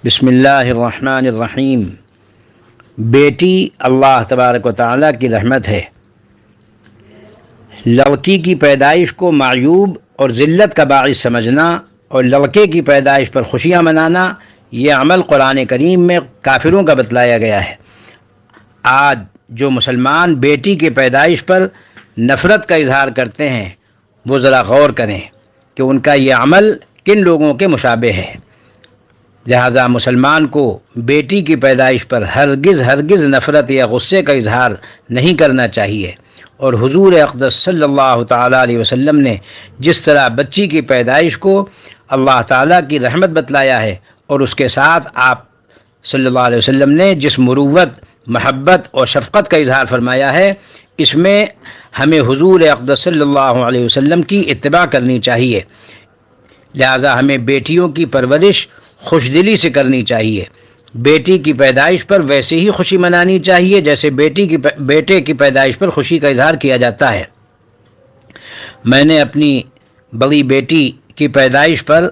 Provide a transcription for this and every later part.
بسم اللہ الرحمن الرحیم۔ بیٹی اللہ تبارک و تعالیٰ کی رحمت ہے۔ لڑکی کی پیدائش کو معیوب اور ذلت کا باعث سمجھنا اور لڑکے کی پیدائش پر خوشیاں منانا، یہ عمل قرآن کریم میں کافروں کا بتلایا گیا ہے۔ آج جو مسلمان بیٹی کی پیدائش پر نفرت کا اظہار کرتے ہیں، وہ ذرا غور کریں کہ ان کا یہ عمل کن لوگوں کے مشابہ ہے۔ لہذا مسلمان کو بیٹی کی پیدائش پر ہرگز نفرت یا غصے کا اظہار نہیں کرنا چاہیے، اور حضور اقدس صلی اللہ تعالیٰ علیہ وسلم نے جس طرح بچی کی پیدائش کو اللہ تعالیٰ کی رحمت بتلایا ہے، اور اس کے ساتھ آپ صلی اللہ علیہ وسلم نے جس مروت، محبت اور شفقت کا اظہار فرمایا ہے، اس میں ہمیں حضور اقدس صلی اللہ علیہ وسلم کی اتباع کرنی چاہیے۔ لہذا ہمیں بیٹیوں کی پرورش خوش دلی سے کرنی چاہیے۔ بیٹی کی پیدائش پر ویسے ہی خوشی منانی چاہیے جیسے بیٹے کی پیدائش پر خوشی کا اظہار کیا جاتا ہے۔ میں نے اپنی بڑی بیٹی کی پیدائش پر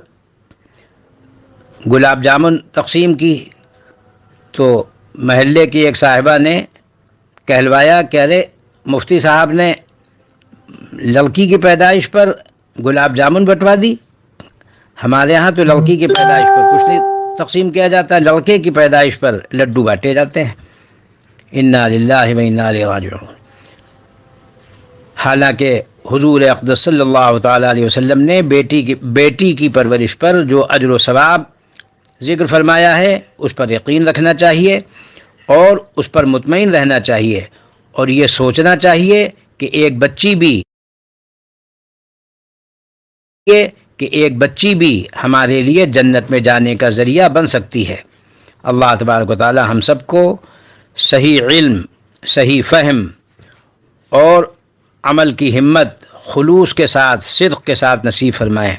گلاب جامن تقسیم کی تو محلے کی ایک صاحبہ نے کہلوایا کہ ارے مفتی صاحب نے لڑکی کی پیدائش پر گلاب جامن بٹوا دی، ہمارے ہاں تو لڑکی کی پیدائش پر کچھ نہیں تقسیم کیا جاتا، لڑکے کی پیدائش پر لڈو بانٹے جاتے ہیں۔ انا للہ و انا الیہ راجعون۔ حالانکہ حضور اقدس صلی اللہ تعالیٰ علیہ وسلم نے بیٹی کی پرورش پر جو اجر و ثواب ذکر فرمایا ہے، اس پر یقین رکھنا چاہیے اور اس پر مطمئن رہنا چاہیے، اور یہ سوچنا چاہیے کہ ایک بچی بھی ہمارے لیے جنت میں جانے کا ذریعہ بن سکتی ہے۔ اللہ تبارک و تعالی ہم سب کو صحیح علم، صحیح فہم اور عمل کی ہمت خلوص کے ساتھ، صدق کے ساتھ نصیب فرمائے۔